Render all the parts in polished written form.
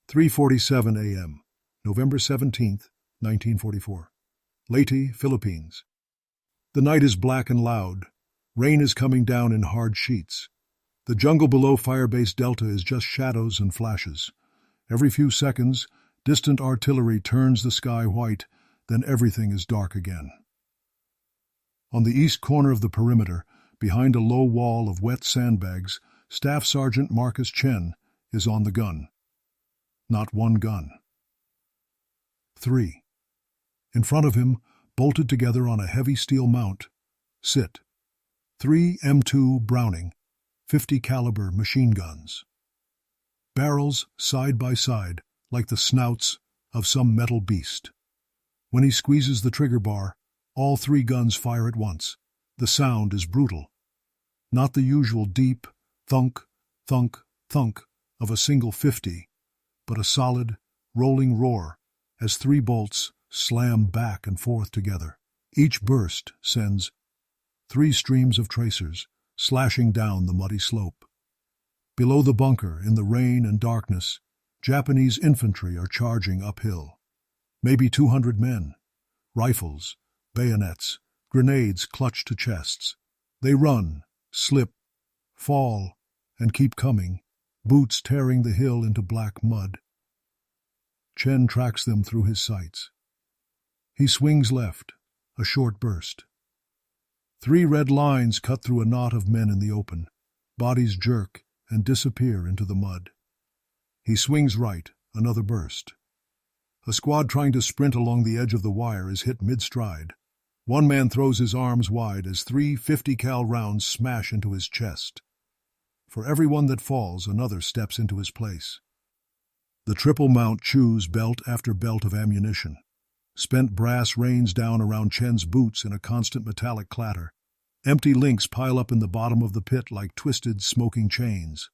3:47 a.m., November 17th, 1944. Leyte, Philippines. The night is black and loud. Rain is coming down in hard sheets. The jungle below Firebase Delta is just shadows and flashes. Every few seconds, distant artillery turns the sky white, then everything is dark again. On the east corner of the perimeter, behind a low wall of wet sandbags, Staff Sergeant Marcus Chen is on the gun. Not one gun. 3. In front of him, bolted together on a heavy steel mount, sit 3 M2 Browning 50 caliber machine guns. Barrels side by side, like the snouts of some metal beast. When he squeezes the trigger bar, all 3 guns fire at once. The sound is brutal. Not the usual deep thunk, thunk, thunk of a single 50, but a solid, rolling roar as 3 bolts slam back and forth together. Each burst sends 3 streams of tracers slashing down the muddy slope. Below the bunker, in the rain and darkness, Japanese infantry are charging uphill. Maybe 200 men. Rifles, bayonets, grenades clutched to chests. They run, slip, fall, and keep coming, boots tearing the hill into black mud. Chen tracks them through his sights. He swings left, a short burst. 3 red lines cut through a knot of men in the open. Bodies jerk and disappear into the mud. He swings right, another burst. A squad trying to sprint along the edge of the wire is hit mid-stride. One man throws his arms wide as 3 50 cal rounds smash into his chest. For every one that falls, another steps into his place. The triple mount chews belt after belt of ammunition. Spent brass rains down around Chen's boots in a constant metallic clatter. Empty links pile up in the bottom of the pit like twisted, smoking chains.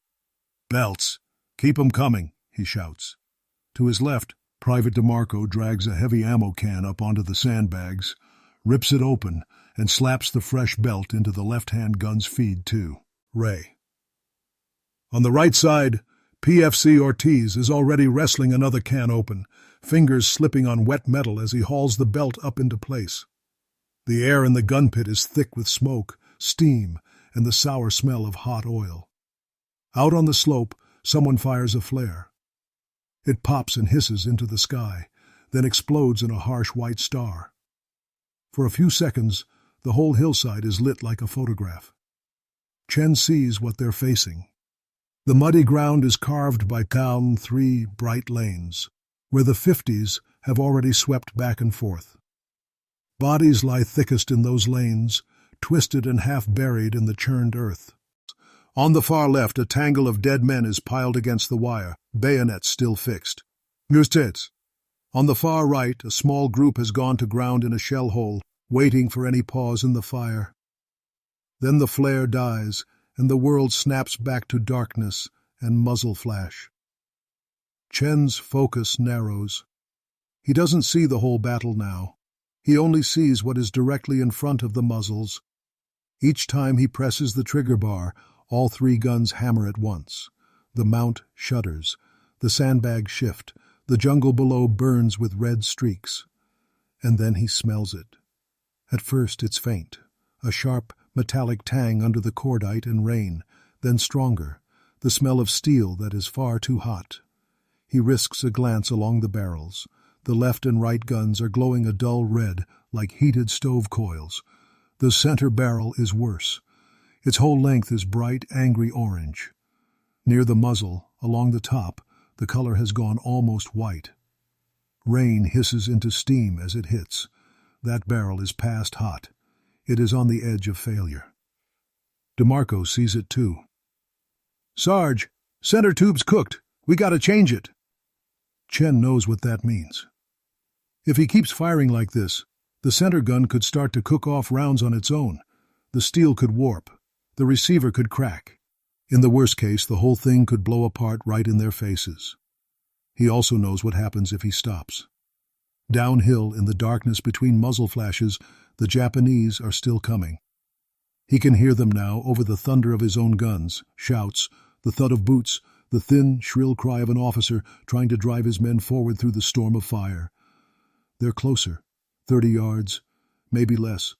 "Belts! Keep 'em coming," he shouts. To his left, Private DeMarco drags a heavy ammo can up onto the sandbags, rips it open, and slaps the fresh belt into the left-hand gun's feed, too. Ray. On the right side, PFC Ortiz is already wrestling another can open, fingers slipping on wet metal as he hauls the belt up into place. The air in the gun pit is thick with smoke, steam, and the sour smell of hot oil. Out on the slope, someone fires a flare. It pops and hisses into the sky, then explodes in a harsh white star. For a few seconds, the whole hillside is lit like a photograph. Chen sees what they're facing. The muddy ground is carved by down 3 bright lanes, where the 50s have already swept back and forth. Bodies lie thickest in those lanes, twisted and half-buried in the churned earth. On the far left, a tangle of dead men is piled against the wire, bayonets still fixed. Justice. On the far right, a small group has gone to ground in a shell hole, waiting for any pause in the fire. Then the flare dies, and the world snaps back to darkness and muzzle flash. Chen's focus narrows. He doesn't see the whole battle now. He only sees what is directly in front of the muzzles. Each time he presses the trigger bar, all 3 guns hammer at once. The mount shudders. The sandbags shift. The jungle below burns with red streaks. And then he smells it. At first it's faint, a sharp, metallic tang under the cordite and rain, then stronger, the smell of steel that is far too hot. He risks a glance along the barrels. The left and right guns are glowing a dull red, like heated stove coils. The center barrel is worse. Its whole length is bright, angry orange. Near the muzzle, along the top, the color has gone almost white. Rain hisses into steam as it hits. That barrel is past hot. It is on the edge of failure. DeMarco sees it too. "Sarge, center tube's cooked. We gotta change it." Chen knows what that means. If he keeps firing like this, the center gun could start to cook off rounds on its own. The steel could warp. The receiver could crack. In the worst case, the whole thing could blow apart right in their faces. He also knows what happens if he stops. Downhill in the darkness between muzzle flashes, the Japanese are still coming. He can hear them now over the thunder of his own guns, shouts, the thud of boots, The thin, shrill cry of an officer trying to drive his men forward through the storm of fire. They're closer, 30 yards, maybe less.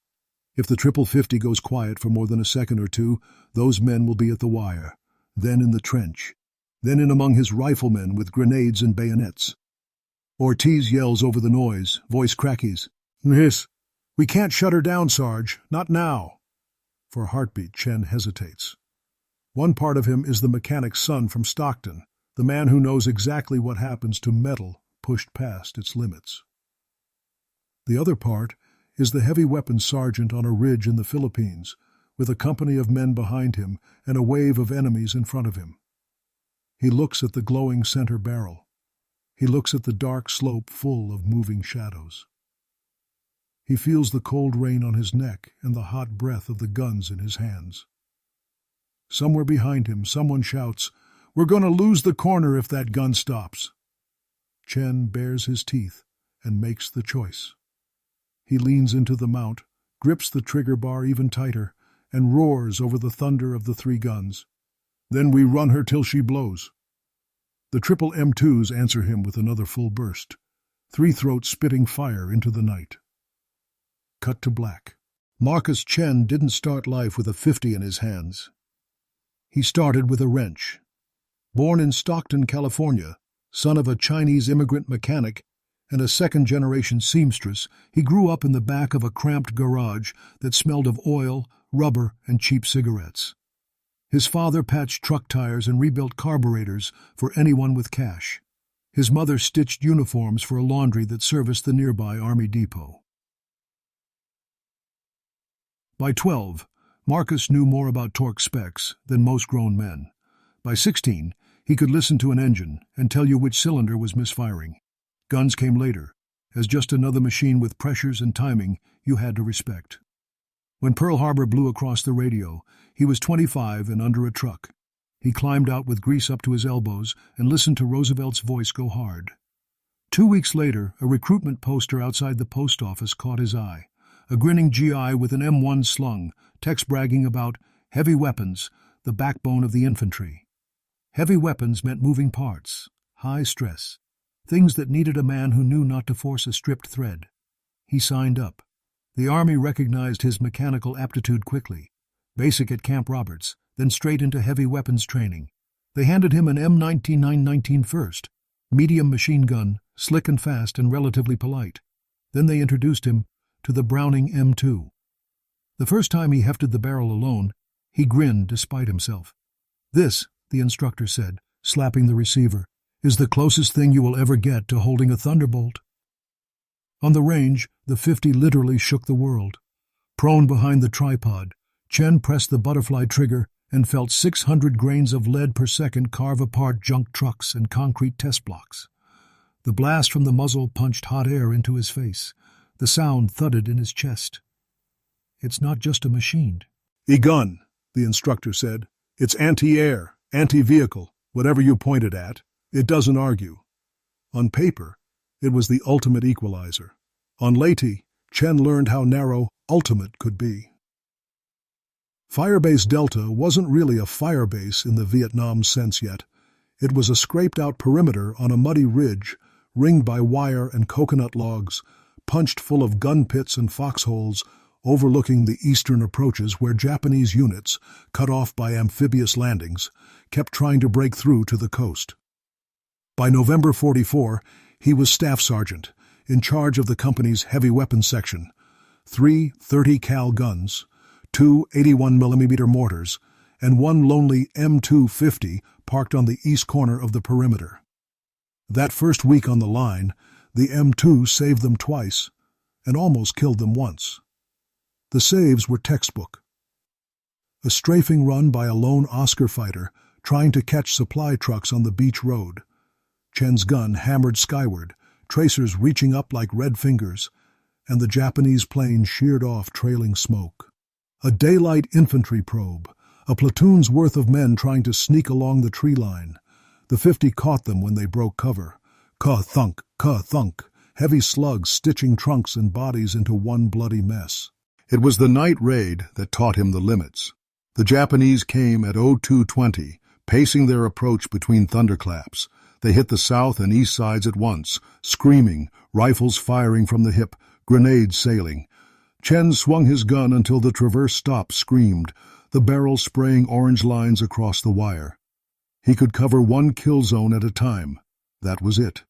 If the 50 goes quiet for more than a second or two, those men will be at the wire, then in the trench, then in among his riflemen with grenades and bayonets. Ortiz yells over the noise, voice crackies. "Yes, we can't shut her down, Sarge, not now." For a heartbeat, Chen hesitates. One part of him is the mechanic's son from Stockton, the man who knows exactly what happens to metal pushed past its limits. The other part is the heavy weapons sergeant on a ridge in the Philippines, with a company of men behind him and a wave of enemies in front of him. He looks at the glowing center barrel. He looks at the dark slope full of moving shadows. He feels the cold rain on his neck and the hot breath of the guns in his hands. Somewhere behind him, someone shouts, "We're going to lose the corner if that gun stops." Chen bares his teeth and makes the choice. He leans into the mount, grips the trigger bar even tighter, and roars over the thunder of the 3 guns. "Then we run her till she blows." The triple M2s answer him with another full burst, 3 throats spitting fire into the night. Cut to black. Marcus Chen didn't start life with a 50 in his hands. He started with a wrench. Born in Stockton, California, son of a Chinese immigrant mechanic and a second-generation seamstress, he grew up in the back of a cramped garage that smelled of oil, rubber, and cheap cigarettes. His father patched truck tires and rebuilt carburetors for anyone with cash. His mother stitched uniforms for a laundry that serviced the nearby Army depot. By 12, Marcus knew more about torque specs than most grown men. By 16, he could listen to an engine and tell you which cylinder was misfiring. Guns came later, as just another machine with pressures and timing you had to respect. When Pearl Harbor blew across the radio, he was 25 and under a truck. He climbed out with grease up to his elbows and listened to Roosevelt's voice go hard. 2 weeks later, a recruitment poster outside the post office caught his eye. A grinning GI with an M1 slung, text bragging about heavy weapons, the backbone of the infantry. Heavy weapons meant moving parts, high stress, things that needed a man who knew not to force a stripped thread. He signed up. The Army recognized his mechanical aptitude quickly. Basic at Camp Roberts, then straight into heavy weapons training. They handed him an M19 first, medium machine gun, slick and fast and relatively polite. Then they introduced him to the Browning M2. The first time he hefted the barrel alone, he grinned despite himself. "This," the instructor said, slapping the receiver, "is the closest thing you will ever get to holding a thunderbolt." On the range, the 50 literally shook the world. Prone behind the tripod, Chen pressed the butterfly trigger and felt 600 grains of lead per second carve apart junk trucks and concrete test blocks. The blast from the muzzle punched hot air into his face. The sound thudded in his chest. "It's not just a machine." "E-gun," the instructor said. "It's anti-air, anti-vehicle, whatever you point it at. It doesn't argue." On paper, it was the ultimate equalizer. On Leyte, Chen learned how narrow ultimate could be. Firebase Delta wasn't really a firebase in the Vietnam sense yet. It was a scraped-out perimeter on a muddy ridge, ringed by wire and coconut logs, punched full of gun pits and foxholes, overlooking the eastern approaches where Japanese units, cut off by amphibious landings, kept trying to break through to the coast. By November 44, he was staff sergeant, in charge of the company's heavy weapons section, 3 30-cal guns, 2 81mm mortars, and 1 lonely M250 parked on the east corner of the perimeter. That first week on the line, the M2 saved them twice, and almost killed them once. The saves were textbook. A strafing run by a lone Oscar fighter trying to catch supply trucks on the beach road. Chen's gun hammered skyward, tracers reaching up like red fingers, and the Japanese plane sheared off trailing smoke. A daylight infantry probe, a platoon's worth of men trying to sneak along the tree line. The 50 caught them when they broke cover. Ka-thunk, ka-thunk, heavy slugs stitching trunks and bodies into one bloody mess. It was the night raid that taught him the limits. The Japanese came at 02:20, Pacing their approach between thunderclaps, they hit the south and east sides at once, screaming, rifles firing from the hip, grenades sailing. Chen swung his gun until the traverse stop screamed, the barrel spraying orange lines across the wire. He could cover one kill zone at a time. That was it.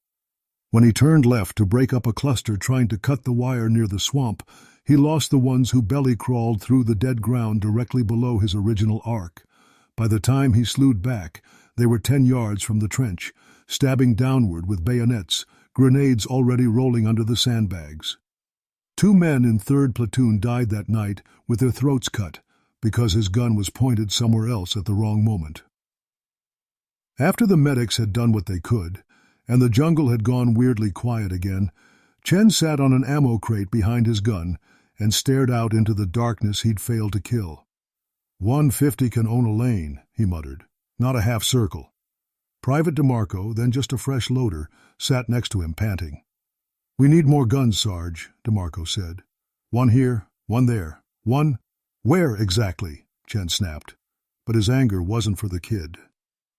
When he turned left to break up a cluster trying to cut the wire near the swamp, he lost the ones who belly-crawled through the dead ground directly below his original arc. By the time he slewed back, they were 10 yards from the trench, stabbing downward with bayonets, grenades already rolling under the sandbags. 2 men in 3rd Platoon died that night with their throats cut because his gun was pointed somewhere else at the wrong moment. After the medics had done what they could, and the jungle had gone weirdly quiet again, Chen sat on an ammo crate behind his gun and stared out into the darkness he'd failed to kill. 150 can own a lane, he muttered, not a half circle. Private DeMarco, then just a fresh loader, sat next to him, panting. "We need more guns, Sarge," DeMarco said. "One here, one there, one—" "Where exactly?" Chen snapped. But his anger wasn't for the kid.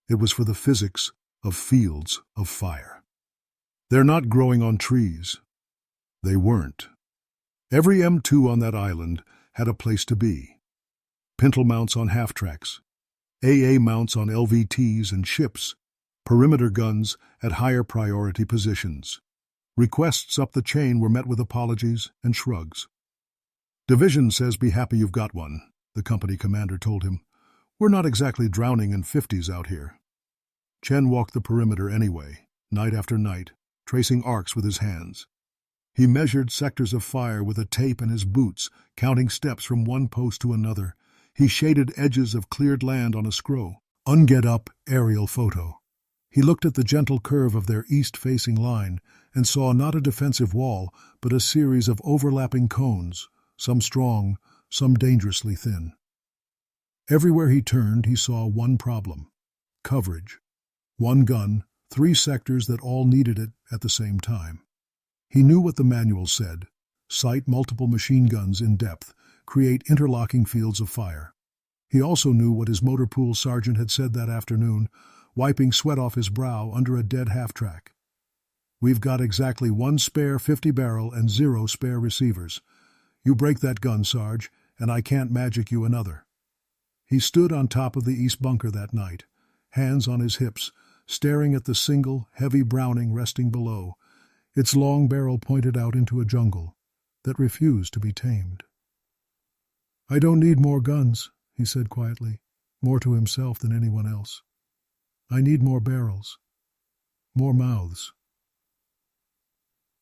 It was for the physics of fields of fire. They're not growing on trees. They weren't. Every M2 on that island had a place to be. Pintle mounts on half-tracks, AA mounts on LVTs and ships, perimeter guns at higher priority positions. Requests up the chain were met with apologies and shrugs. "Division says be happy you've got one," the company commander told him. "We're not exactly drowning in 50s out here." Chen walked the perimeter anyway, night after night, tracing arcs with his hands. He measured sectors of fire with a tape in his boots, counting steps from one post to another. He shaded edges of cleared land on a scroll. Unget-up aerial photo. He looked at the gentle curve of their east-facing line and saw not a defensive wall, but a series of overlapping cones, some strong, some dangerously thin. Everywhere he turned, he saw one problem: coverage. One gun, 3 sectors that all needed it at the same time. He knew what the manual said: sight multiple machine guns in depth, create interlocking fields of fire. He also knew what his motor pool sergeant had said that afternoon, wiping sweat off his brow under a dead half-track. "We've got exactly 1 spare 50-barrel and 0 spare receivers. You break that gun, Sarge, and I can't magic you another." He stood on top of the east bunker that night, hands on his hips, staring at the single, heavy Browning resting below, its long barrel pointed out into a jungle that refused to be tamed. "I don't need more guns," he said quietly, more to himself than anyone else. "I need more barrels, more mouths."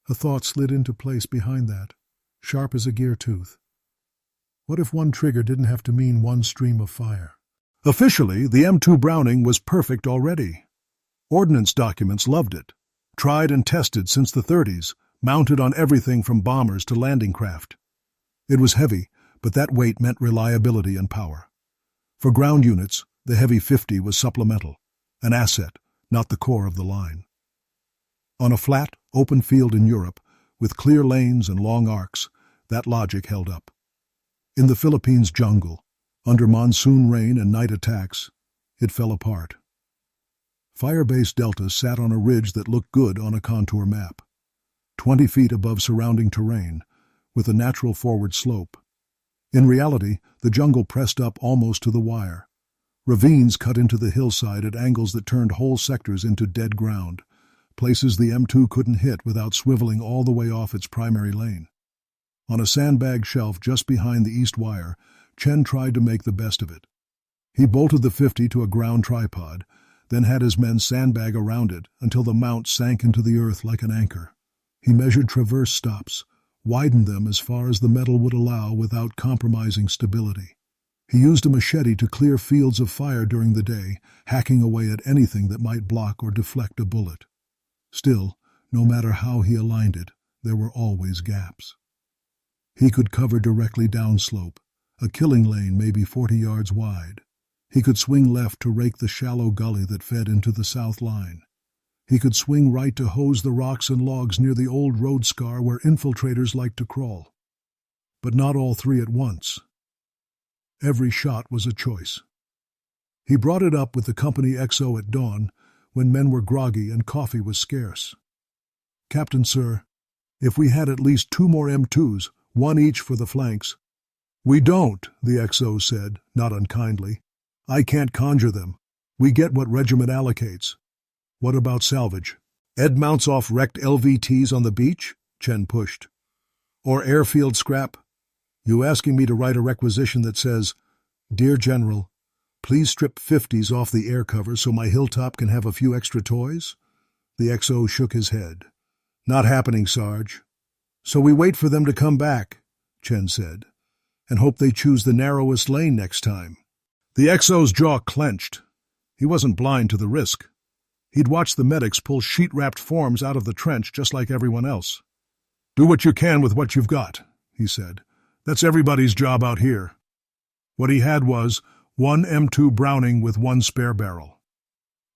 A thought slid into place behind that, sharp as a gear tooth. What if one trigger didn't have to mean one stream of fire? Officially, the M2 Browning was perfect already. Ordnance documents loved it. Tried and tested since the 30s, mounted on everything from bombers to landing craft. It was heavy, but that weight meant reliability and power. For ground units, the heavy 50 was supplemental, an asset, not the core of the line. On a flat, open field in Europe, with clear lanes and long arcs, that logic held up. In the Philippines jungle, under monsoon rain and night attacks, it fell apart. Firebase Delta sat on a ridge that looked good on a contour map, 20 feet above surrounding terrain, with a natural forward slope. In reality, the jungle pressed up almost to the wire. Ravines cut into the hillside at angles that turned whole sectors into dead ground, places the M2 couldn't hit without swiveling all the way off its primary lane. On a sandbag shelf just behind the east wire, Chen tried to make the best of it. He bolted the 50 to a ground tripod, then had his men sandbag around it until the mount sank into the earth like an anchor. He measured traverse stops, widened them as far as the metal would allow without compromising stability. He used a machete to clear fields of fire during the day, hacking away at anything that might block or deflect a bullet. Still, no matter how he aligned it, there were always gaps. He could cover directly downslope, a killing lane maybe 40 yards wide. He could swing left to rake the shallow gully that fed into the south line. He could swing right to hose the rocks and logs near the old road scar where infiltrators liked to crawl. But not all 3 at once. Every shot was a choice. He brought it up with the company XO at dawn, when men were groggy and coffee was scarce. "Captain, sir, if we had at least 2 more M2s, 1 each for the flanks." "We don't," the XO said, not unkindly. "I can't conjure them. We get what regiment allocates." "What about salvage?" "Ed mounts off wrecked LVTs on the beach?" Chen pushed. "Or airfield scrap? You asking me to write a requisition that says, 'Dear General, please strip 50s off the air cover so my hilltop can have a few extra toys?'" The XO shook his head. "Not happening, Sarge." "So we wait for them to come back," Chen said, "and hope they choose the narrowest lane next time." The XO's jaw clenched. He wasn't blind to the risk. He'd watched the medics pull sheet-wrapped forms out of the trench just like everyone else. "Do what you can with what you've got," he said. "That's everybody's job out here." What he had was 1 M2 Browning with 1 spare barrel.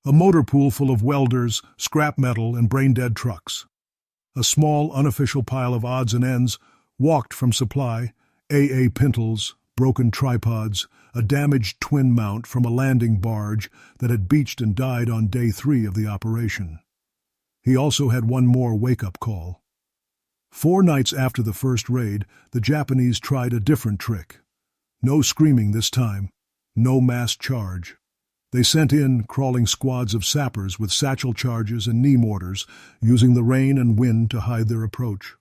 A motor pool full of welders, scrap metal, and brain-dead trucks. A small, unofficial pile of odds and ends, walked from supply, AA pintles, broken tripods, a damaged twin mount from a landing barge that had beached and died on day 3 of the operation. He also had 1 more wake-up call. 4 nights after the first raid, the Japanese tried a different trick. No screaming this time, no mass charge. They sent in crawling squads of sappers with satchel charges and knee mortars, using the rain and wind to hide their approach.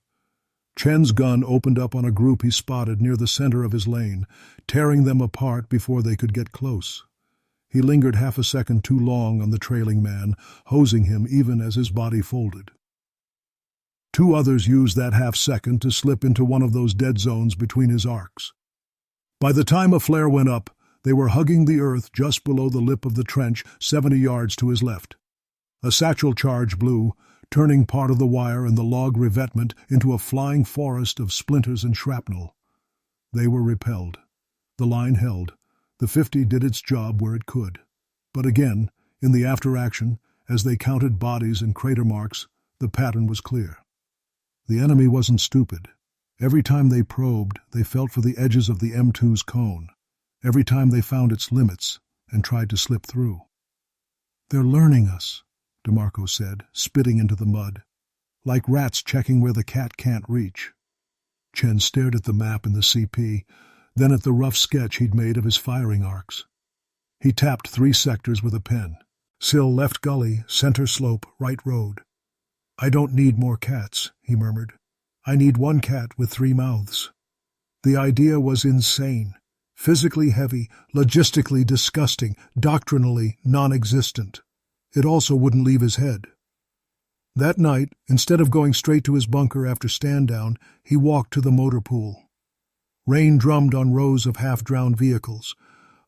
Chen's gun opened up on a group he spotted near the center of his lane, tearing them apart before they could get close. He lingered half a second too long on the trailing man, hosing him even as his body folded. 2 others used that half-second to slip into one of those dead zones between his arcs. By the time a flare went up, they were hugging the earth just below the lip of the trench 70 yards to his left. A satchel charge blew, turning part of the wire and the log revetment into a flying forest of splinters and shrapnel. They were repelled. The line held. The 50 did its job where it could. But again, in the after-action, as they counted bodies and crater marks, the pattern was clear. The enemy wasn't stupid. Every time they probed, they felt for the edges of the M2's cone. Every time they found its limits and tried to slip through. "They're learning us," DeMarco said, spitting into the mud. "Like rats checking where the cat can't reach." Chen stared at the map in the CP, then at the rough sketch he'd made of his firing arcs. He tapped 3 sectors with a pen. Sill left gully, center slope, right road. "I don't need more cats," he murmured. "I need 1 cat with 3 mouths." The idea was insane. Physically heavy, logistically disgusting, doctrinally non-existent. It also wouldn't leave his head. That night, instead of going straight to his bunker after stand-down, he walked to the motor pool. Rain drummed on rows of half-drowned vehicles.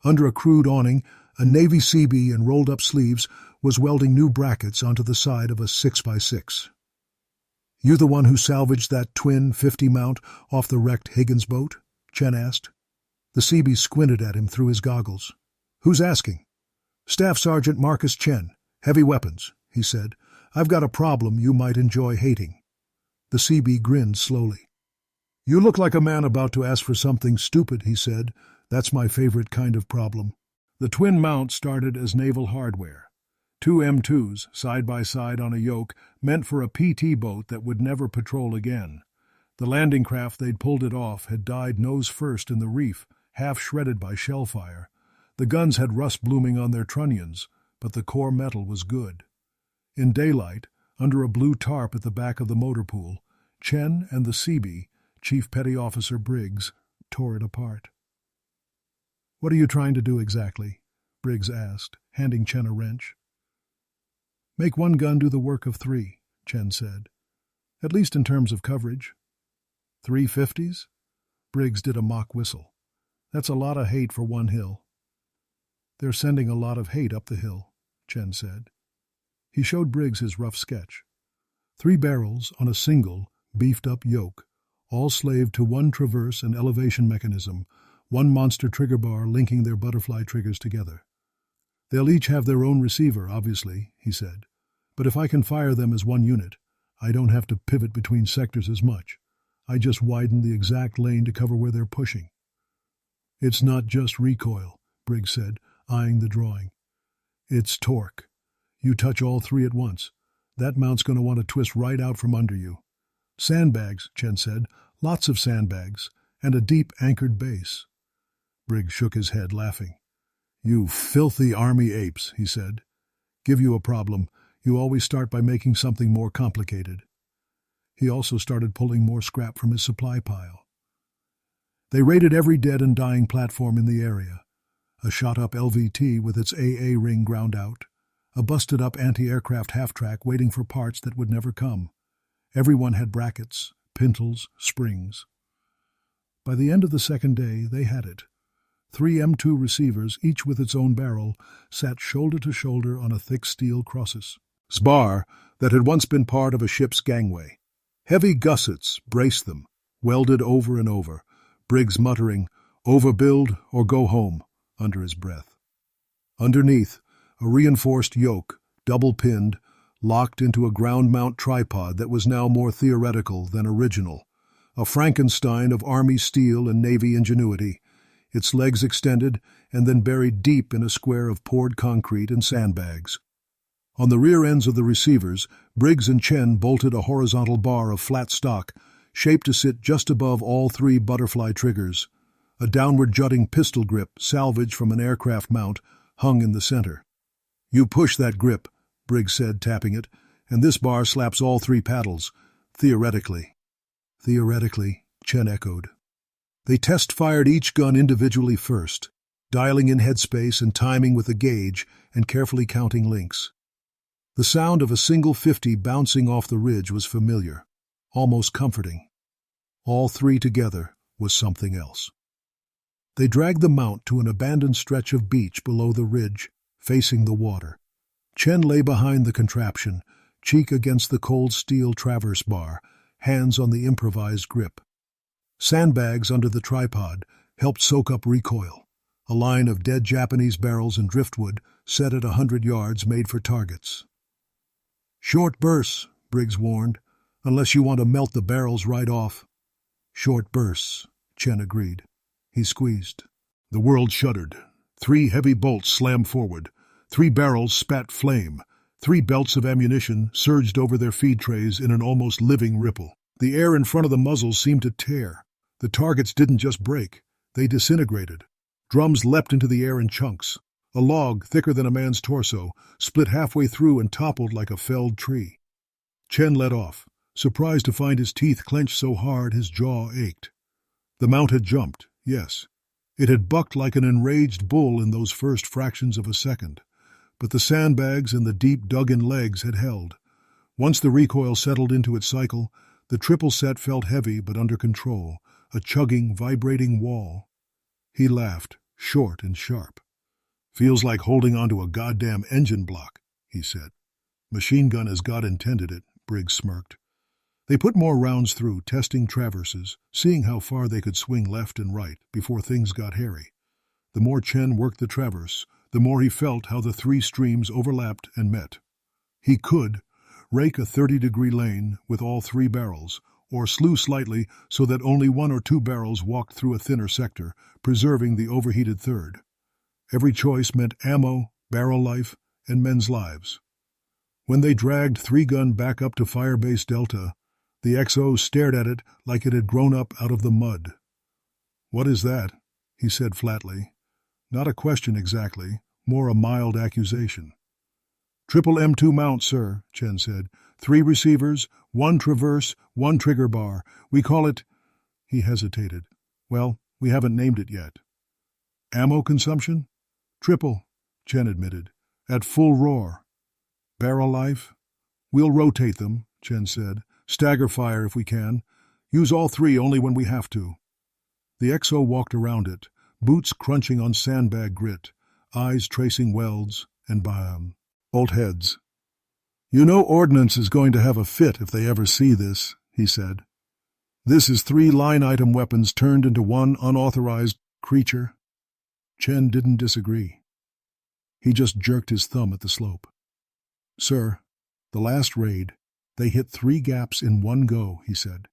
Under a crude awning, a Navy Seabee in rolled-up sleeves was welding new brackets onto the side of a 6x6. "You the one who salvaged that twin 50 mount off the wrecked Higgins boat?" Chen asked. The Seabee squinted at him through his goggles. "Who's asking?" "Staff Sergeant Marcus Chen, Heavy Weapons," he said. "I've got a problem you might enjoy hating." The Seabee grinned slowly. "You look like a man about to ask for something stupid," he said. "That's my favorite kind of problem." The twin mount started as naval hardware. 2 M2s, side by side on a yoke, meant for a PT boat that would never patrol again. The landing craft they'd pulled it off had died nose first in the reef, half shredded by shell fire. The guns had rust blooming on their trunnions, but the core metal was good. In daylight, under a blue tarp at the back of the motor pool, Chen and the Seabee, Chief Petty Officer Briggs, tore it apart. "What are you trying to do exactly?" Briggs asked, handing Chen a wrench. "Make 1 gun do the work of 3, Chen said. "At least in terms of coverage." 3 50s? Briggs did a mock whistle. "That's a lot of hate for 1 hill." "They're sending a lot of hate up the hill," Chen said. He showed Briggs his rough sketch. 3 barrels on a single, beefed-up yoke, all slaved to 1 traverse and elevation mechanism, 1 monster trigger bar linking their butterfly triggers together. "They'll each have their own receiver, obviously," he said. "But if I can fire them as 1 unit, I don't have to pivot between sectors as much. I just widen the exact lane to cover where they're pushing." "It's not just recoil," Briggs said. eyeing the drawing. It's torque. You touch all three at once. That mount's going to want to twist right out from under you. Sandbags, Chen said. Lots of sandbags. And a deep anchored base. Briggs shook his head, laughing. You filthy army apes, he said. Give you a problem. You always start by making something more complicated. He also started pulling more scrap from his supply pile. They raided every dead and dying platform in the area. A shot-up LVT with its AA ring ground out. A busted-up anti-aircraft half-track waiting for parts that would never come. Everyone had brackets, pintles, springs. By the end of the second day, they had it. 3 M2 receivers, each with its own barrel, sat shoulder to shoulder on a thick steel crosses. Spar that had once been part of a ship's gangway. Heavy gussets braced them, welded over and over, Briggs muttering, "Overbuild or go home," under his breath. Underneath, a reinforced yoke, double-pinned, locked into a ground-mount tripod that was now more theoretical than original. A Frankenstein of Army steel and Navy ingenuity, its legs extended and then buried deep in a square of poured concrete and sandbags. On the rear ends of the receivers, Briggs and Chen bolted a horizontal bar of flat stock, shaped to sit just above all 3 butterfly triggers. A downward jutting pistol grip, salvaged from an aircraft mount, hung in the center. "You push that grip," Briggs said, tapping it, "and this bar slaps all 3 paddles. Theoretically." "Theoretically," Chen echoed. They test-fired each gun individually first, dialing in headspace and timing with a gauge and carefully counting links. The sound of a single 50 bouncing off the ridge was familiar, almost comforting. All 3 together was something else. They dragged the mount to an abandoned stretch of beach below the ridge, facing the water. Chen lay behind the contraption, cheek against the cold steel traverse bar, hands on the improvised grip. Sandbags under the tripod helped soak up recoil. A line of dead Japanese barrels and driftwood set at 100 yards made for targets. "Short bursts," Briggs warned, "unless you want to melt the barrels right off." "Short bursts," Chen agreed. He squeezed. The world shuddered. 3 heavy bolts slammed forward. 3 barrels spat flame. 3 belts of ammunition surged over their feed trays in an almost living ripple. The air in front of the muzzles seemed to tear. The targets didn't just break. They disintegrated. Drums leapt into the air in chunks. A log, thicker than a man's torso, split halfway through and toppled like a felled tree. Chen let off, surprised to find his teeth clenched so hard his jaw ached. The mount had jumped, yes. It had bucked like an enraged bull in those first fractions of a second. But the sandbags and the deep dug-in legs had held. Once the recoil settled into its cycle, the triple set felt heavy but under control, a chugging, vibrating wall. He laughed, short and sharp. "Feels like holding onto a goddamn engine block," he said. "Machine gun as God intended it," Briggs smirked. They put more rounds through, testing traverses, seeing how far they could swing left and right before things got hairy. The more Chen worked the traverse, the more he felt how the 3 streams overlapped and met. He could rake a 30-degree lane with all 3 barrels, or slew slightly so that only 1 or 2 barrels walked through a thinner sector, preserving the overheated third. Every choice meant ammo, barrel life, and men's lives. When they dragged 3-gun back up to Firebase Delta, the XO stared at it like it had grown up out of the mud. "What is that?" he said flatly. Not a question exactly, more a mild accusation. "Triple M2 mount, sir," Chen said. 3 receivers, 1 traverse, 1 trigger bar. We call it—" He hesitated. "Well, we haven't named it yet." "Ammo consumption?" "Triple," Chen admitted. "At full roar." "Barrel life?" "We'll rotate them," Chen said. "Stagger fire if we can. Use all 3 only when we have to." The XO walked around it, boots crunching on sandbag grit, eyes tracing welds and bolt heads. "You know Ordnance is going to have a fit if they ever see this," he said. "This is 3 line-item weapons turned into 1 unauthorized creature." Chen didn't disagree. He just jerked his thumb at the slope. "Sir, the last raid, they hit 3 gaps in one go," he said.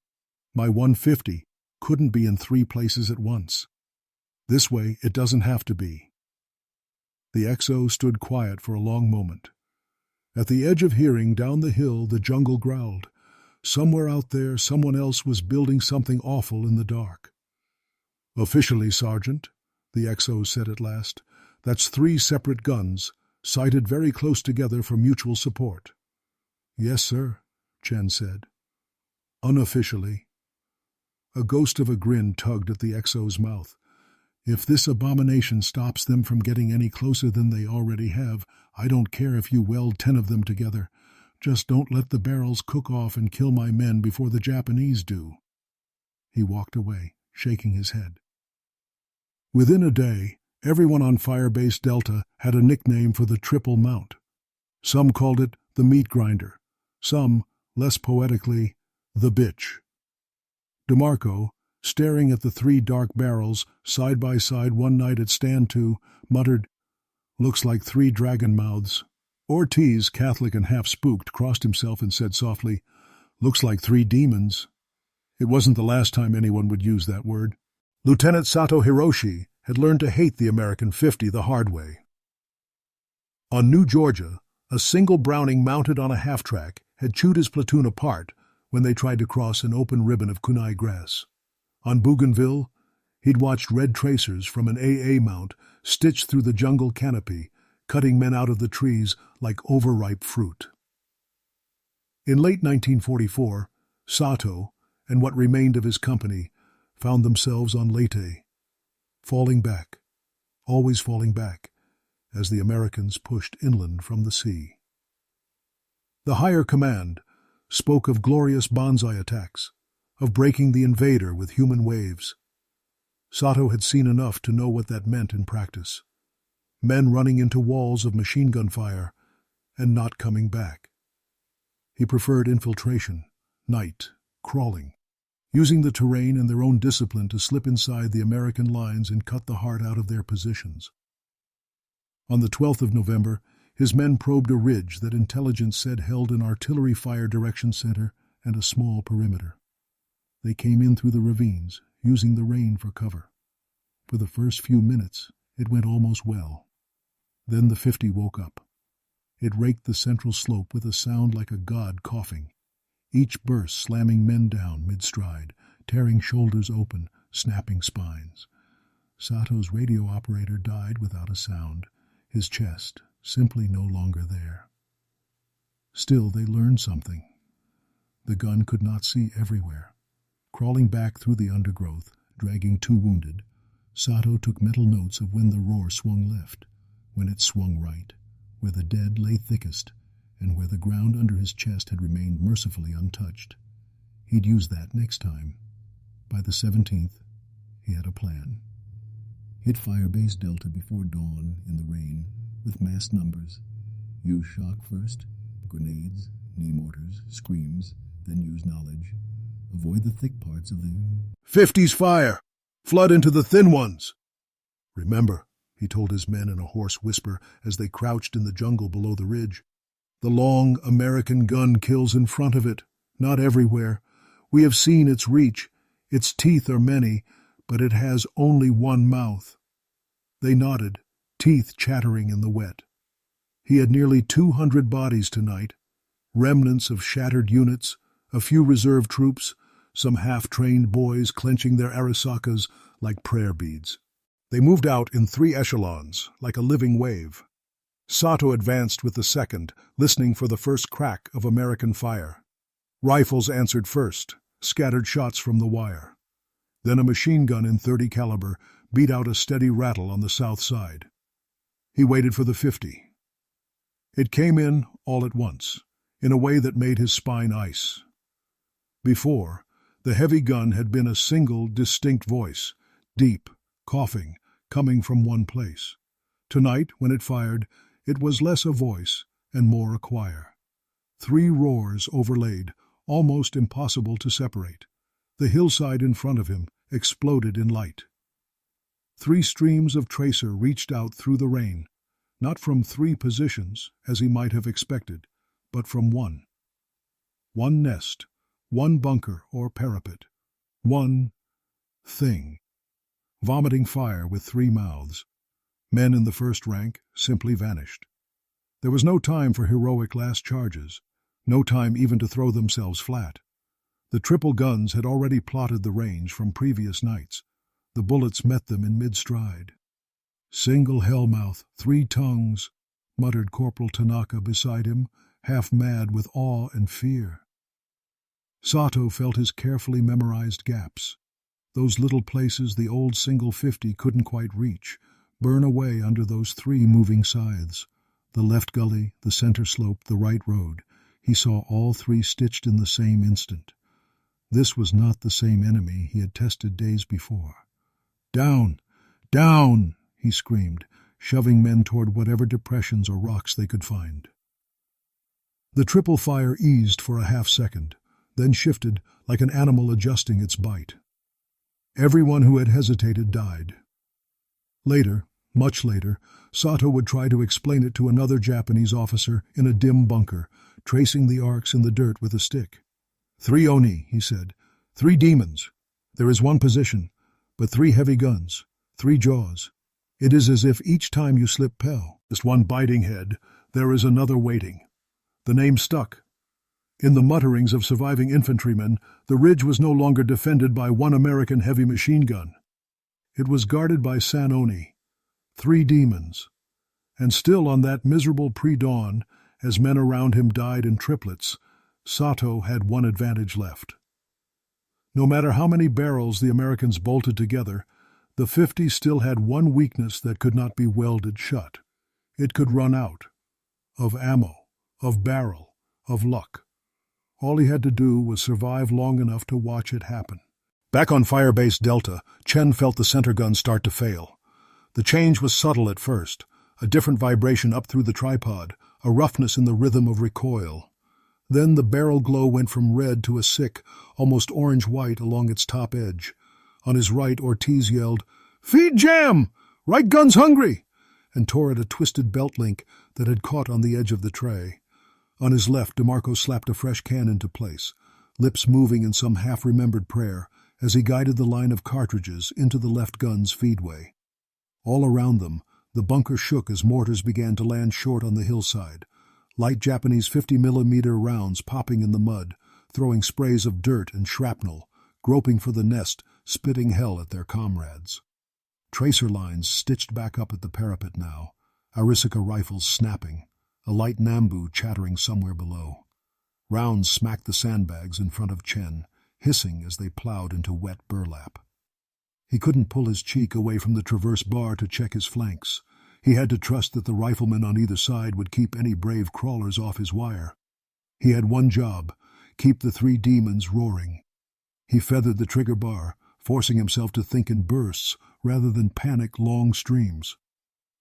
"My 150 couldn't be in 3 places at once. This way, it doesn't have to be." The XO stood quiet for a long moment. At the edge of hearing, down the hill, the jungle growled. Somewhere out there, someone else was building something awful in the dark. "Officially, Sergeant," the XO said at last, "that's 3 separate guns, sighted very close together for mutual support." "Yes, sir," Chen said. "Unofficially." A ghost of a grin tugged at the XO's mouth. "If this abomination stops them from getting any closer than they already have, I don't care if you weld 10 of them together. Just don't let the barrels cook off and kill my men before the Japanese do." He walked away, shaking his head. Within a day, everyone on Firebase Delta had a nickname for the triple mount. Some called it the meat grinder, some, less poetically, the bitch. DeMarco, staring at the 3 dark barrels side by side one night at Stand 2, muttered, "Looks like 3 dragon mouths." Ortiz, Catholic and half-spooked, crossed himself and said softly, "Looks like 3 demons." It wasn't the last time anyone would use that word. Lieutenant Sato Hiroshi had learned to hate the American 50 the hard way. On New Georgia, a single Browning mounted on a half-track had chewed his platoon apart when they tried to cross an open ribbon of kunai grass. On Bougainville, he'd watched red tracers from an AA mount stitch through the jungle canopy, cutting men out of the trees like overripe fruit. In late 1944, Sato, and what remained of his company, found themselves on Leyte, falling back, always falling back, as the Americans pushed inland from the sea. The higher command spoke of glorious banzai attacks, of breaking the invader with human waves. Sato had seen enough to know what that meant in practice. Men running into walls of machine gun fire and not coming back. He preferred infiltration, night, crawling, using the terrain and their own discipline to slip inside the American lines and cut the heart out of their positions. On the 12th of November, his men probed a ridge that intelligence said held an artillery fire direction center and a small perimeter. They came in through the ravines, using the rain for cover. For the first few minutes, it went almost well. Then the 50 woke up. It raked the central slope with a sound like a god coughing, each burst slamming men down mid-stride, tearing shoulders open, snapping spines. Sato's radio operator died without a sound, his chest simply no longer there. Still, they learned something. The gun could not see everywhere. Crawling back through the undergrowth, dragging 2 wounded, Sato took mental notes of when the roar swung left, when it swung right, where the dead lay thickest, and where the ground under his chest had remained mercifully untouched. He'd use that next time. By the 17th, he had a plan. Hit Firebase Delta before dawn in the rain, with massed numbers. Use shock first, grenades, knee mortars, screams, then use knowledge. Avoid the thick parts of the... 50's fire! Flood into the thin ones! Remember, he told his men in a hoarse whisper as they crouched in the jungle below the ridge. The long American gun kills in front of it, not everywhere. We have seen its reach. Its teeth are many, but it has only one mouth. They nodded, teeth chattering in the wet. He had nearly 200 bodies tonight, remnants of shattered units, a few reserve troops, some half-trained boys clenching their arisakas like prayer beads. They moved out in 3 echelons, like a living wave. Sato advanced with the second, listening for the first crack of American fire. Rifles answered first, scattered shots from the wire. Then a machine gun in .30 caliber beat out a steady rattle on the south side. He waited for the 50. It came in all at once, in a way that made his spine ice. Before, the heavy gun had been a single, distinct voice, deep, coughing, coming from one place. Tonight, when it fired, it was less a voice and more a choir. 3 roars overlaid, almost impossible to separate. The hillside in front of him exploded in light. 3 streams of tracer reached out through the rain, not from 3 positions, as he might have expected, but from one. One nest, one bunker or parapet, one thing, vomiting fire with 3 mouths. Men in the first rank simply vanished. There was no time for heroic last charges, no time even to throw themselves flat. The triple guns had already plotted the range from previous nights. The bullets met them in mid-stride. "Single hellmouth, 3 tongues," muttered Corporal Tanaka beside him, half mad with awe and fear. Sato felt his carefully memorized gaps. Those little places the old single 50 couldn't quite reach, burn away under those 3 moving scythes. The left gully, the center slope, the right road. He saw all 3 stitched in the same instant. This was not the same enemy he had tested days before. "Down! Down!" he screamed, shoving men toward whatever depressions or rocks they could find. The triple fire eased for a half-second, then shifted like an animal adjusting its bite. Everyone who had hesitated died. Later, much later, Sato would try to explain it to another Japanese officer in a dim bunker, tracing the arcs in the dirt with a stick. "3 Oni," he said. 3 demons. There is 1 position, but 3 heavy guns, 3 jaws. It is as if each time you slip just 1 biting head, there is another waiting. The name stuck. In the mutterings of surviving infantrymen, the ridge was no longer defended by 1 American heavy machine gun. It was guarded by San Oni, 3 demons. And still on that miserable pre-dawn, as men around him died in triplets, Sato had 1 advantage left. No matter how many barrels the Americans bolted together, the 50 still had 1 weakness that could not be welded shut. It could run out. Of ammo, of barrel, of luck. All he had to do was survive long enough to watch it happen. Back on Firebase Delta, Chen felt the center gun start to fail. The change was subtle at first, a different vibration up through the tripod, a roughness in the rhythm of recoil. Then the barrel glow went from red to a sick, almost orange-white along its top edge. On his right, Ortiz yelled, "Feed jam! Right gun's hungry!" and tore at a twisted belt link that had caught on the edge of the tray. On his left, DeMarco slapped a fresh can into place, lips moving in some half-remembered prayer as he guided the line of cartridges into the left gun's feedway. All around them, the bunker shook as mortars began to land short on the hillside. Light Japanese 50mm rounds popping in the mud, throwing sprays of dirt and shrapnel, groping for the nest, spitting hell at their comrades. Tracer lines stitched back up at the parapet now, Arisaka rifles snapping, a light Nambu chattering somewhere below. Rounds smacked the sandbags in front of Chen, hissing as they plowed into wet burlap. He couldn't pull his cheek away from the traverse bar to check his flanks. He had to trust that the riflemen on either side would keep any brave crawlers off his wire. He had 1 job, keep the 3 demons roaring. He feathered the trigger bar, forcing himself to think in bursts rather than panic long streams.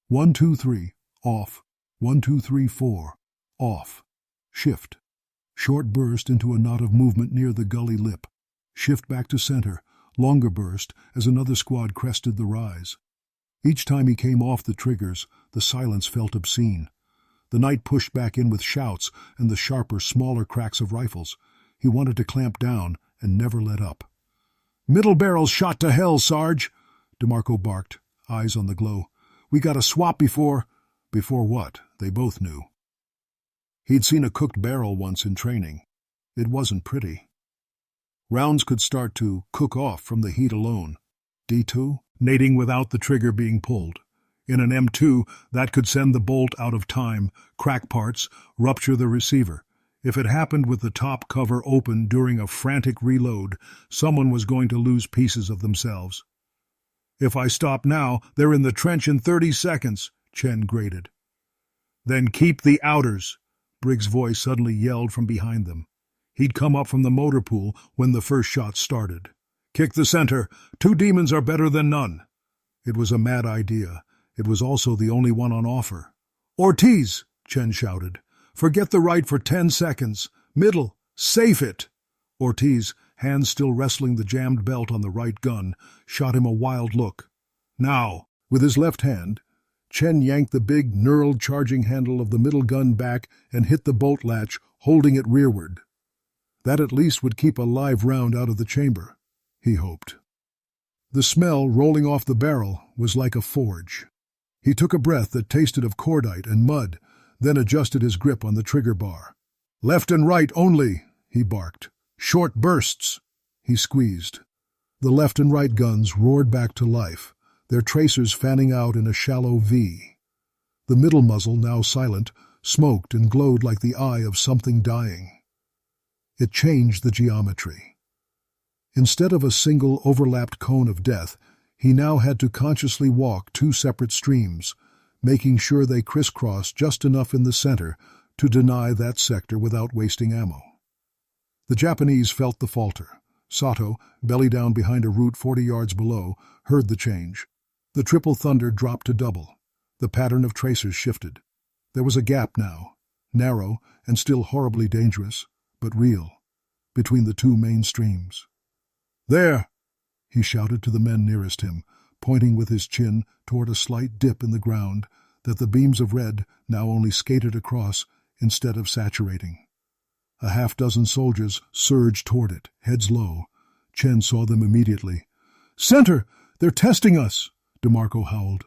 1, 2, 3, off. 1, 2, 3, 4, off. Shift. Short burst into a knot of movement near the gully lip. Shift back to center. Longer burst as another squad crested the rise. Each time he came off the triggers, the silence felt obscene. The night pushed back in with shouts and the sharper, smaller cracks of rifles. He wanted to clamp down and never let up. "Middle barrel's shot to hell, Sarge," DeMarco barked, eyes on the glow. "We got a swap before—" Before what? They both knew. He'd seen a cooked barrel once in training. It wasn't pretty. Rounds could start to cook off from the heat alone. D2, nading without the trigger being pulled. In an M2, that could send the bolt out of time, crack parts, rupture the receiver. If it happened with the top cover open during a frantic reload, someone was going to lose pieces of themselves. "If I stop now, they're in the trench in 30 seconds, Chen grated. "Then keep the outers," Briggs' voice suddenly yelled from behind them. He'd come up from the motor pool when the first shot started. "Kick the center. 2 demons are better than none." It was a mad idea. It was also the only one on offer. "Ortiz," Chen shouted. "Forget the right for 10 seconds. Middle. Safe it." Ortiz, hands still wrestling the jammed belt on the right gun, shot him a wild look. "Now." With his left hand, Chen yanked the big, knurled charging handle of the middle gun back and hit the bolt latch, holding it rearward. That at least would keep a live round out of the chamber, he hoped. The smell rolling off the barrel was like a forge. He took a breath that tasted of cordite and mud, then adjusted his grip on the trigger bar. "Left and right only," he barked. "Short bursts." He squeezed. The left and right guns roared back to life, their tracers fanning out in a shallow V. The middle muzzle, now silent, smoked and glowed like the eye of something dying. It changed the geometry. Instead of a single overlapped cone of death, he now had to consciously walk two separate streams, making sure they crisscrossed just enough in the center to deny that sector without wasting ammo. The Japanese felt the falter. Sato, belly down behind a root 40 yards below, heard the change. The triple thunder dropped to double. The pattern of tracers shifted. There was a gap now, narrow and still horribly dangerous, but real, between the two main streams. "There!" he shouted to the men nearest him, pointing with his chin toward a slight dip in the ground that the beams of red now only skated across instead of saturating. A half-dozen soldiers surged toward it, heads low. Chen saw them immediately. "Center! They're testing us!" DeMarco howled.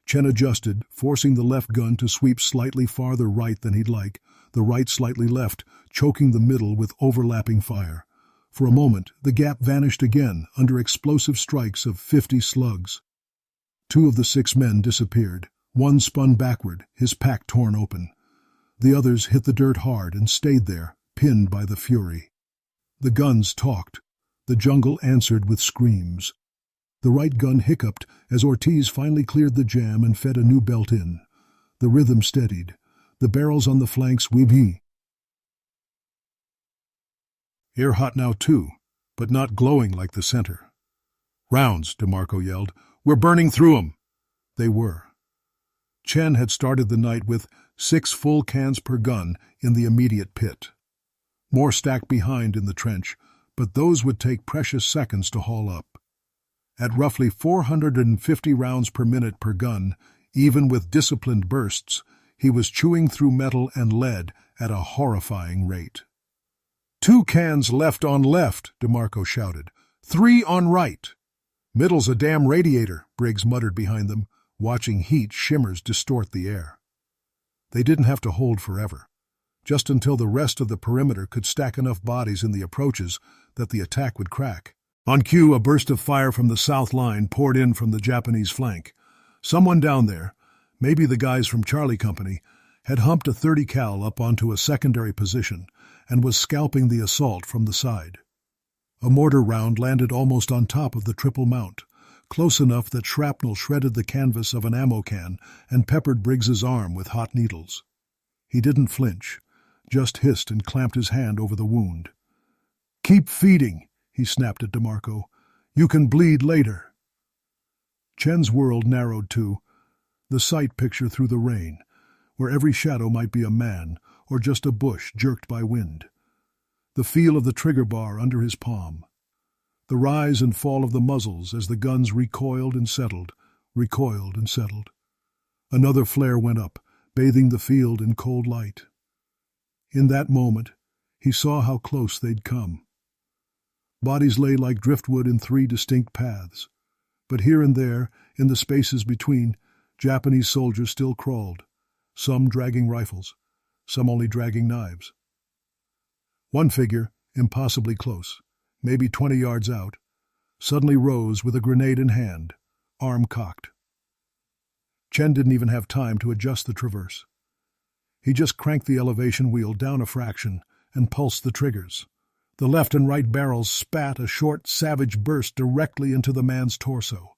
Chen adjusted, forcing the left gun to sweep slightly farther right than he'd like, the right slightly left, choking the middle with overlapping fire. For a moment, the gap vanished again under explosive strikes of 50 slugs. 2 of the 6 men disappeared. One spun backward, his pack torn open. The others hit the dirt hard and stayed there, pinned by the fury. The guns talked. The jungle answered with screams. The right gun hiccuped as Ortiz finally cleared the jam and fed a new belt in. The rhythm steadied. The barrels on the flanks wee-wee. "Ear hot now too, but not glowing like the center." "Rounds," DeMarco yelled. "We're burning through 'em." They were. Chen had started the night with 6 full cans per gun in the immediate pit. More stacked behind in the trench, but those would take precious seconds to haul up. At roughly 450 rounds per minute per gun, even with disciplined bursts, he was chewing through metal and lead at a horrifying rate. "2 cans left on left," DeMarco shouted. 3 on right." "Middle's a damn radiator," Briggs muttered behind them, watching heat shimmers distort the air. They didn't have to hold forever, just until the rest of the perimeter could stack enough bodies in the approaches that the attack would crack. On cue, a burst of fire from the south line poured in from the Japanese flank. Someone down there, maybe the guys from Charlie Company, had humped a 30 cal up onto a secondary position and was scalping the assault from the side. A mortar round landed almost on top of the triple mount, close enough that shrapnel shredded the canvas of an ammo can and peppered Briggs's arm with hot needles. He didn't flinch, just hissed and clamped his hand over the wound. "Keep feeding," he snapped at DeMarco. "You can bleed later." Chen's world narrowed to the sight picture through the rain, where every shadow might be a man or just a bush jerked by wind. The feel of the trigger bar under his palm. The rise and fall of the muzzles as the guns recoiled and settled, recoiled and settled. Another flare went up, bathing the field in cold light. In that moment, he saw how close they'd come. Bodies lay like driftwood in 3 distinct paths, but here and there, in the spaces between, Japanese soldiers still crawled, some dragging rifles, some only dragging knives. One figure, impossibly close, maybe 20 yards out, suddenly rose with a grenade in hand, arm cocked. Chen didn't even have time to adjust the traverse. He just cranked the elevation wheel down a fraction and pulsed the triggers. The left and right barrels spat a short, savage burst directly into the man's torso.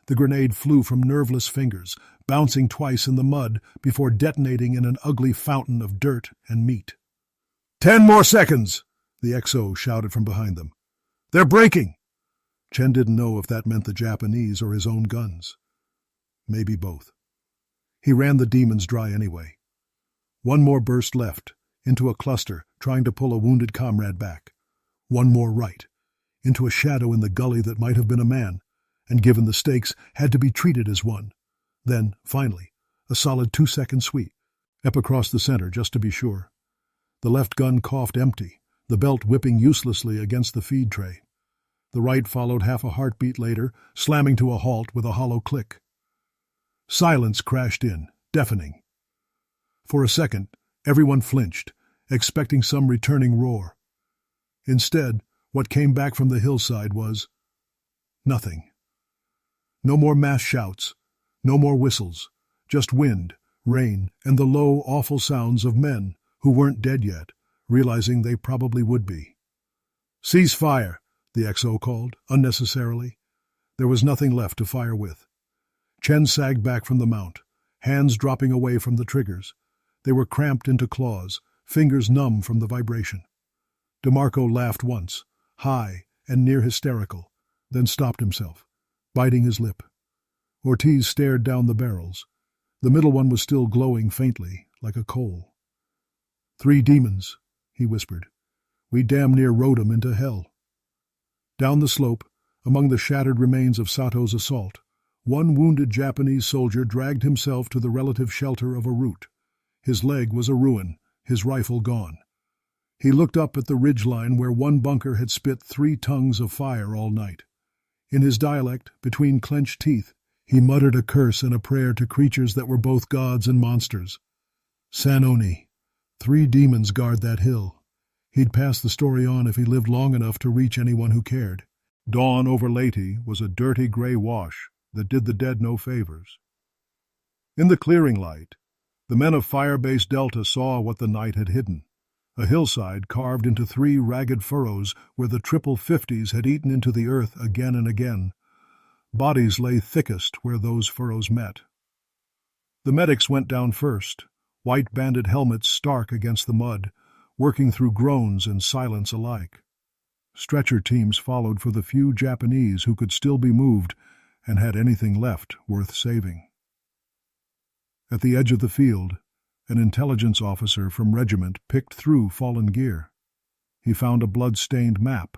The grenade flew from nerveless fingers, bouncing twice in the mud before detonating in an ugly fountain of dirt and meat. 10 more seconds, the XO shouted from behind them. "They're breaking!" Chen didn't know if that meant the Japanese or his own guns. Maybe both. He ran the demons dry anyway. One more burst left, into a cluster, trying to pull a wounded comrade back. One more right, into a shadow in the gully that might have been a man, and given the stakes, had to be treated as one. Then, finally, a solid 2-second sweep, up across the center just to be sure. The left gun coughed empty, the belt whipping uselessly against the feed tray. The right followed half a heartbeat later, slamming to a halt with a hollow click. Silence crashed in, deafening. For a second, everyone flinched, expecting some returning roar. Instead, what came back from the hillside was nothing. No more mass shouts, no more whistles, just wind, rain, and the low, awful sounds of men who weren't dead yet, realizing they probably would be. "Cease fire," the XO called, unnecessarily. There was nothing left to fire with. Chen sagged back from the mount, hands dropping away from the triggers. They were cramped into claws, fingers numb from the vibration. DeMarco laughed once, high and near hysterical, then stopped himself, biting his lip. Ortiz stared down the barrels. The middle one was still glowing faintly, like a coal. "3 demons," he whispered. "We damn near rode 'em into hell." Down the slope, among the shattered remains of Sato's assault, one wounded Japanese soldier dragged himself to the relative shelter of a root. His leg was a ruin, his rifle gone. He looked up at the ridgeline where one bunker had spit 3 tongues of fire all night. In his dialect, between clenched teeth, he muttered a curse and a prayer to creatures that were both gods and monsters. San Oni. 3 demons guard that hill. He'd pass the story on if he lived long enough to reach anyone who cared. Dawn over Leyte was a dirty gray wash that did the dead no favors. In the clearing light, the men of Firebase Delta saw what the night had hidden. A hillside carved into 3 ragged furrows where the triple 50s had eaten into the earth again and again. Bodies lay thickest where those furrows met. The medics went down first, white-banded helmets stark against the mud, working through groans and silence alike. Stretcher teams followed for the few Japanese who could still be moved and had anything left worth saving. At the edge of the field, an intelligence officer from regiment picked through fallen gear. He found a blood-stained map,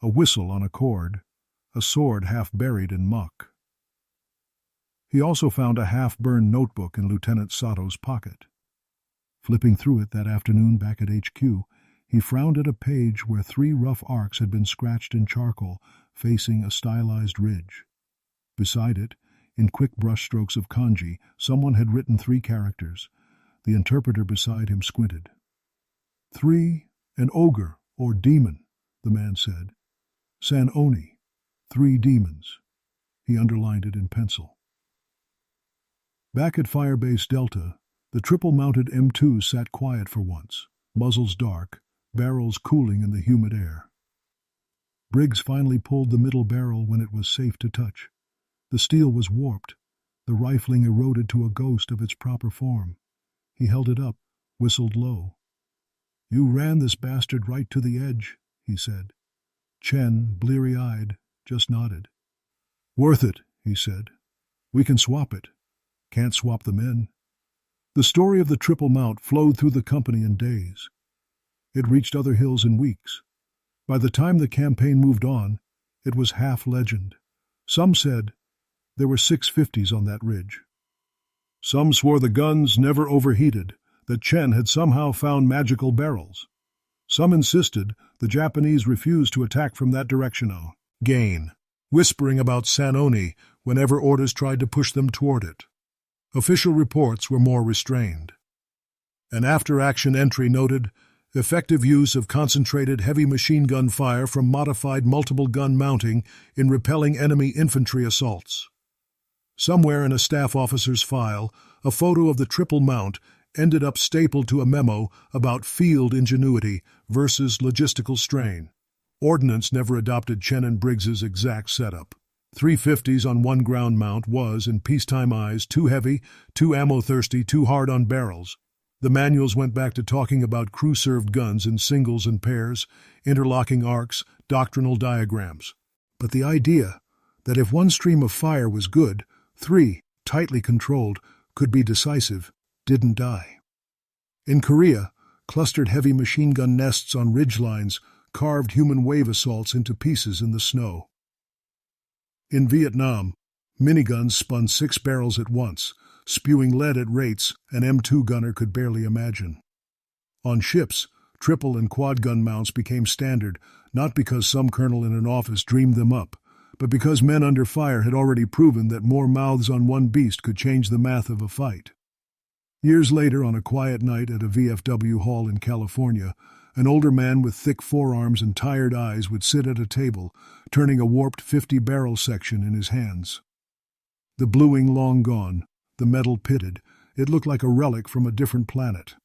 a whistle on a cord, a sword half buried in muck. He also found a half-burned notebook in Lieutenant Sato's pocket. Flipping through it that afternoon back at HQ, he frowned at a page where 3 rough arcs had been scratched in charcoal, facing a stylized ridge. Beside it, in quick brushstrokes of kanji, someone had written 3 characters. The interpreter beside him squinted. 3, an ogre, or demon, the man said. San Oni, 3 demons. He underlined it in pencil. Back at Firebase Delta, the triple-mounted M2 sat quiet for once, muzzles dark, barrels cooling in the humid air. Briggs finally pulled the middle barrel when it was safe to touch. The steel was warped, the rifling eroded to a ghost of its proper form. He held it up, whistled low. "You ran this bastard right to the edge," he said. Chen, bleary-eyed, just nodded. "Worth it," he said. "We can swap it. Can't swap the men." The story of the triple mount flowed through the company in days. It reached other hills in weeks. By the time the campaign moved on, it was half legend. Some said there were 650s on that ridge. Some swore the guns never overheated, that Chen had somehow found magical barrels. Some insisted the Japanese refused to attack from that direction again, whispering about San Oni whenever orders tried to push them toward it. Official reports were more restrained. An after-action entry noted effective use of concentrated heavy machine gun fire from modified multiple-gun mounting in repelling enemy infantry assaults. Somewhere in a staff officer's file, a photo of the triple mount ended up stapled to a memo about field ingenuity versus logistical strain. Ordnance never adopted Chen and Briggs's exact setup. 350s on one ground mount was, in peacetime eyes, too heavy, too ammo-thirsty, too hard on barrels. The manuals went back to talking about crew-served guns in singles and pairs, interlocking arcs, doctrinal diagrams. But the idea that if one stream of fire was good, 3, tightly controlled, could be decisive, didn't die. In Korea, clustered heavy machine gun nests on ridgelines carved human wave assaults into pieces in the snow. In Vietnam, miniguns spun 6 barrels at once, spewing lead at rates an M2 gunner could barely imagine. On ships, triple and quad gun mounts became standard, not because some colonel in an office dreamed them up, but because men under fire had already proven that more mouths on one beast could change the math of a fight. Years later, on a quiet night at a VFW hall in California, an older man with thick forearms and tired eyes would sit at a table, turning a warped 50-barrel section in his hands. The bluing long gone, the metal pitted, it looked like a relic from a different planet.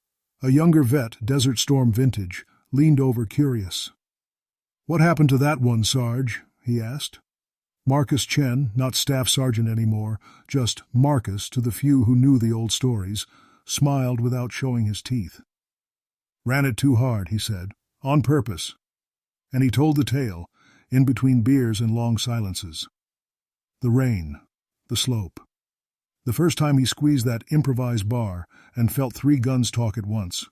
A younger vet, Desert Storm vintage, leaned over curious. "What happened to that one, Sarge?" he asked. Marcus Chen, not staff sergeant anymore, just Marcus to the few who knew the old stories, smiled without showing his teeth. "Ran it too hard," he said, "on purpose." And he told the tale, in between beers and long silences. The rain, the slope. The first time he squeezed that improvised bar and felt 3 guns talk at once.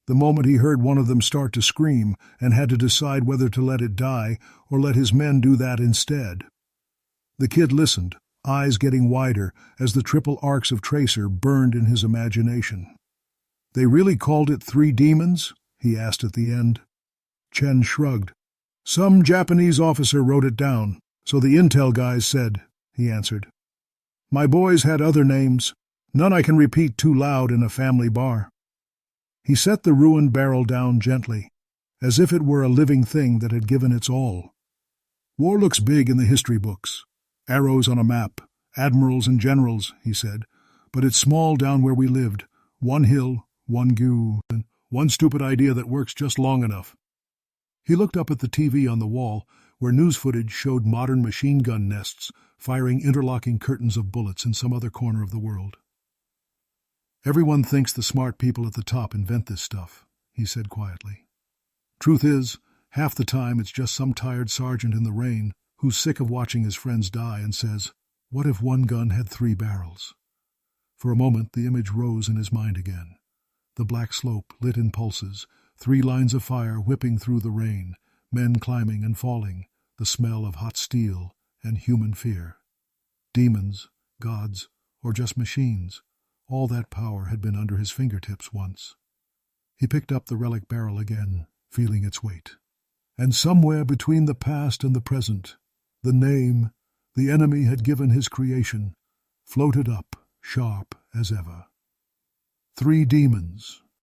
The moment he heard one of them start to scream and had to decide whether to let it die or let his men do that instead. The kid listened, eyes getting wider as the triple arcs of tracer burned in his imagination. "They really called it 3 demons?" he asked at the end. Chen shrugged. "Some Japanese officer wrote it down, so the intel guys said," he answered. "My boys had other names, none I can repeat too loud in a family bar." He set the ruined barrel down gently, as if it were a living thing that had given its all. "War looks big in the history books. Arrows on a map, admirals and generals," he said, "but it's small down where we lived. One hill, one goo, and one stupid idea that works just long enough." He looked up at the TV on the wall, where news footage showed modern machine gun nests firing interlocking curtains of bullets in some other corner of the world. "Everyone thinks the smart people at the top invent this stuff," he said quietly. "Truth is, half the time it's just some tired sergeant in the rain who's sick of watching his friends die and says, 'What if one gun had 3 barrels?'" For a moment the image rose in his mind again. The black slope lit in pulses, 3 lines of fire whipping through the rain, men climbing and falling, the smell of hot steel and human fear. Demons, gods, or just machines, all that power had been under his fingertips once. He picked up the relic barrel again, feeling its weight. And somewhere between the past and the present, the name the enemy had given his creation floated up, sharp as ever. 3 demons,